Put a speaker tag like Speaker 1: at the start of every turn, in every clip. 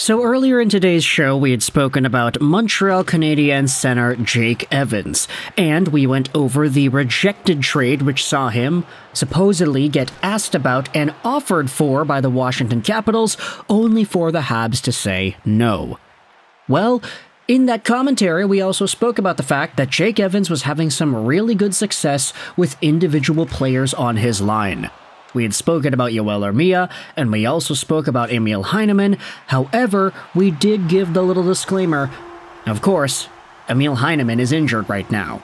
Speaker 1: So earlier in today's show, we had spoken about Montreal Canadiens center Jake Evans, and we went over the rejected trade which saw him supposedly get asked about and offered for by the Washington Capitals, only for the Habs to say no. Well, in that commentary, we also spoke about the fact that Jake Evans was having some really good success with individual players on his line. We had spoken about Yoel Armia, and we also spoke about Emil Heineman. However, we did give the little disclaimer, of course, Emil Heineman is injured right now.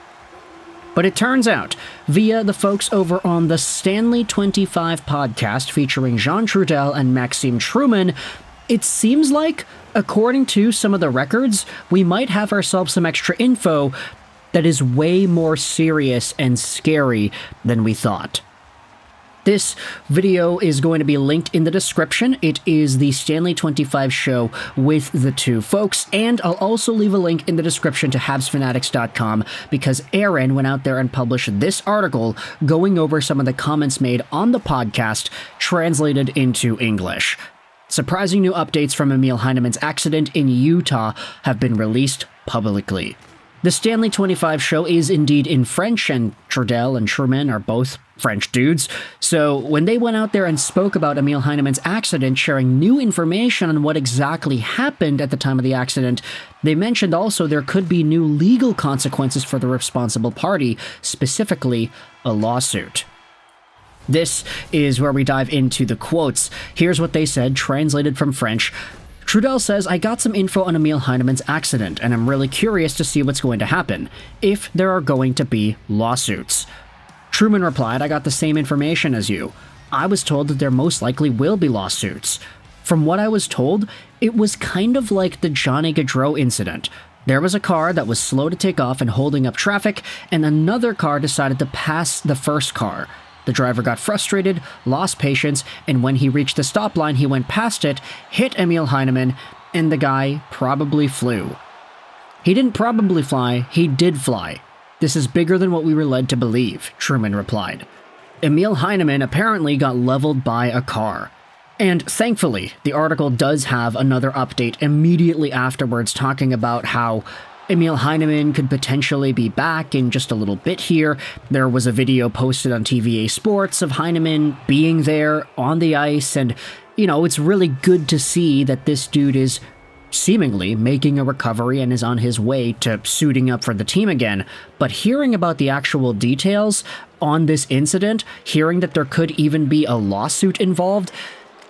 Speaker 1: But it turns out, via the folks over on the Stanley 25 podcast featuring Jean Trudel and Maxime Truman, it seems like, according to some of the records, we might have ourselves some extra info that is way more serious and scary than we thought. This video is going to be linked in the description. It is the Stanley 25 show with the two folks, and I'll also leave a link in the description to habsfanatics.com because Aaron went out there and published this article going over some of the comments made on the podcast translated into English. Surprising new updates from Emil Heineman's accident in Utah have been released publicly. The Stanley 25 show is indeed in French, and Trudel and Truman are both French dudes, so when they went out there and spoke about Emil Heineman's accident, sharing new information on what exactly happened at the time of the accident, they mentioned also there could be new legal consequences for the responsible party, specifically a lawsuit. This is where we dive into the quotes. Here's what they said, translated from French. Trudel says, I got some info on Emil Heineman's accident, and I'm really curious to see what's going to happen, if there are going to be lawsuits. Truman replied, I got the same information as you. I was told that there most likely will be lawsuits. From what I was told, it was kind of like the Johnny Gaudreau incident. There was a car that was slow to take off and holding up traffic, and another car decided to pass the first car. The driver got frustrated, lost patience, and when he reached the stop line, he went past it, hit Emil Heineman, and the guy probably flew. He didn't probably fly, he did fly. This is bigger than what we were led to believe, Truman replied. Emil Heineman apparently got leveled by a car. And thankfully, the article does have another update immediately afterwards talking about how Emil Heineman could potentially be back in just a little bit here. There was a video posted on TVA Sports of Heineman being there on the ice, and, it's really good to see that this dude is seemingly making a recovery and is on his way to suiting up for the team again. But hearing about the actual details on this incident, hearing that there could even be a lawsuit involved,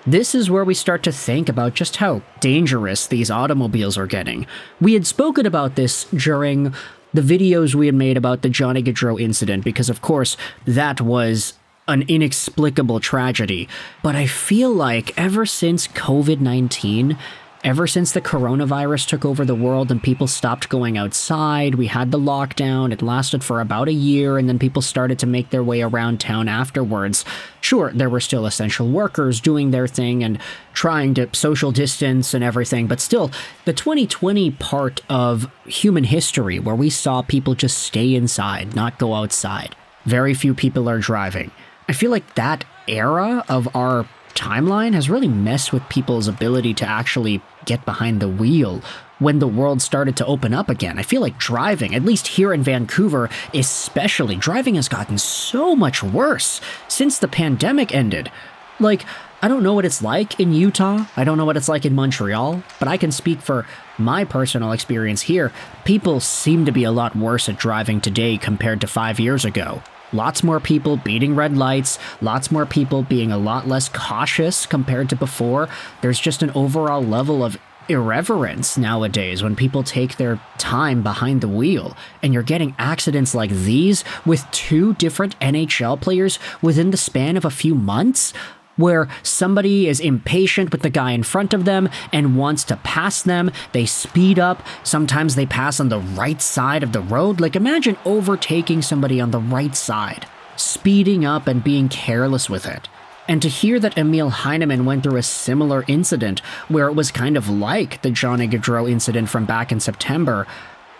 Speaker 1: this is where we start to think about just how dangerous these automobiles are getting. We had spoken about this during the videos we had made about the Johnny Gaudreau incident because, of course, that was an inexplicable tragedy. But I feel like ever since COVID-19, ever since the coronavirus took over the world and people stopped going outside, we had the lockdown, it lasted for about a year, and then people started to make their way around town afterwards. Sure, there were still essential workers doing their thing and trying to social distance and everything, but still, the 2020 part of human history where we saw people just stay inside, not go outside. Very few people are driving. I feel like that era of our timeline has really messed with people's ability to actually get behind the wheel when the world started to open up again. I feel like driving, at least here in Vancouver especially, driving has gotten so much worse since the pandemic ended. Like, I don't know what it's like in Utah, I don't know what it's like in Montreal, but I can speak for my personal experience here. People seem to be a lot worse at driving today compared to 5 years ago. Lots more people beating red lights, lots more people being a lot less cautious compared to before. There's just an overall level of irreverence nowadays when people take their time behind the wheel, and you're getting accidents like these with two different NHL players within the span of a few months, where somebody is impatient with the guy in front of them and wants to pass them. They speed up. Sometimes they pass on the right side of the road. Like, imagine overtaking somebody on the right side, speeding up and being careless with it. And to hear that Emil Heineman went through a similar incident where it was kind of like the Johnny Gaudreau incident from back in September,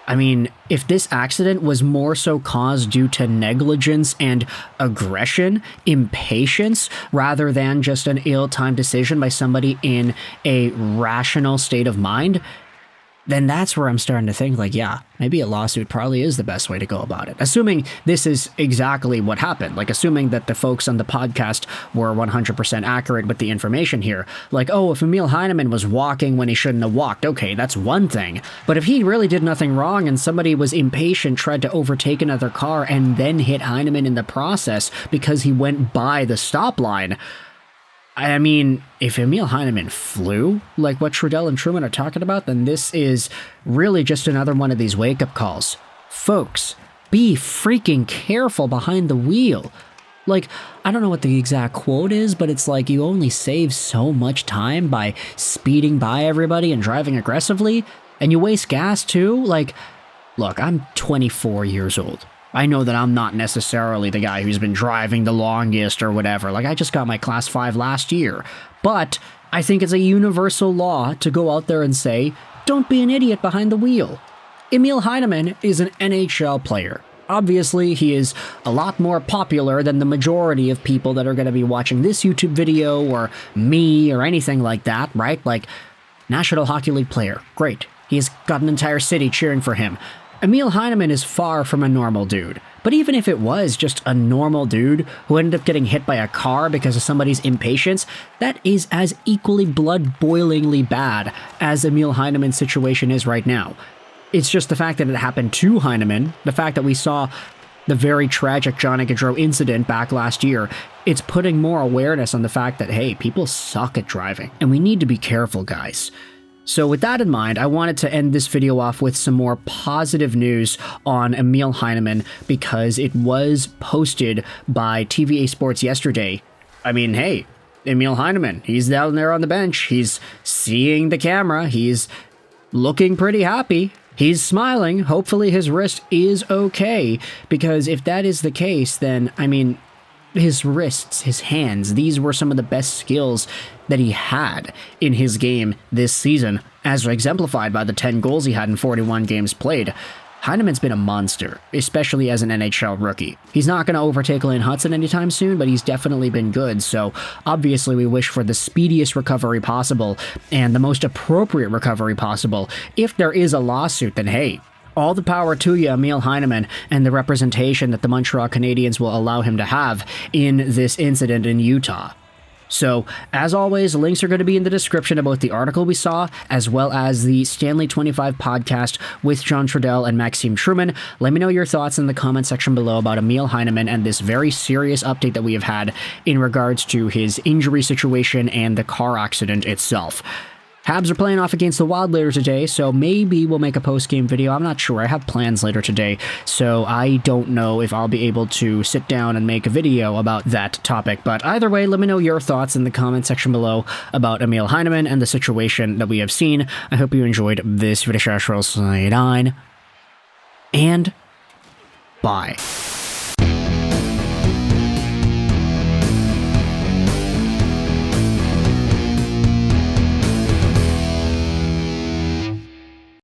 Speaker 1: I mean, if this accident was more so caused due to negligence and aggression, impatience, rather than just an ill-timed decision by somebody in a rational state of mind, then that's where I'm starting to think, like, yeah, maybe a lawsuit probably is the best way to go about it. Assuming this is exactly what happened, like assuming that the folks on the podcast were 100% accurate with the information here. Like, oh, if Emil Heineman was walking when he shouldn't have walked, okay, that's one thing. But if he really did nothing wrong and somebody was impatient, tried to overtake another car, and then hit Heineman in the process because he went by the stop line, I mean, if Emil Heineman flew, like what Trudell and Truman are talking about, then this is really just another one of these wake-up calls. Folks, be freaking careful behind the wheel. Like, I don't know what the exact quote is, but it's like you only save so much time by speeding by everybody and driving aggressively, and you waste gas too. Like, look, I'm 24 years old. I know that I'm not necessarily the guy who's been driving the longest or whatever. Like, I just got my Class 5 last year. But I think it's a universal law to go out there and say, don't be an idiot behind the wheel. Emil Heineman is an NHL player. Obviously, he is a lot more popular than the majority of people that are going to be watching this YouTube video or me or anything like that, right? Like, National Hockey League player. Great. He's got an entire city cheering for him. Emil Heineman is far from a normal dude, but even if it was just a normal dude who ended up getting hit by a car because of somebody's impatience, that is as equally blood-boilingly bad as Emil Heineman's situation is right now. It's just the fact that it happened to Heineman, the fact that we saw the very tragic Johnny Gaudreau incident back last year, it's putting more awareness on the fact that, hey, people suck at driving, and we need to be careful, guys. So with that in mind, I wanted to end this video off with some more positive news on Emil Heineman because it was posted by TVA Sports yesterday. I mean, hey, Emil Heineman, he's down there on the bench. He's seeing the camera. He's looking pretty happy. He's smiling. Hopefully his wrist is okay, because if that is the case, then, I mean, his wrists, his hands, these were some of the best skills that he had in his game this season, as exemplified by the 10 goals he had in 41 games played. Heineman's been a monster, especially as an NHL rookie. He's not going to overtake Lane Hudson anytime soon, but he's definitely been good, so obviously we wish for the speediest recovery possible and the most appropriate recovery possible. If there is a lawsuit, then hey, all the power to you, Emil Heineman, and the representation that the Montreal Canadiens will allow him to have in this incident in Utah. So, as always, links are going to be in the description about the article we saw, as well as the Stanley 25 podcast with John Trudell and Maxime Truman. Let me know your thoughts in the comment section below about Emil Heineman and this very serious update that we have had in regards to his injury situation and the car accident itself. Habs are playing off against the Wild later today, so maybe we'll make a post-game video. I'm not sure. I have plans later today, so I don't know if I'll be able to sit down and make a video about that topic. But either way, let me know your thoughts in the comment section below about Emil Heineman and the situation that we have seen. I hope you enjoyed this video. And bye.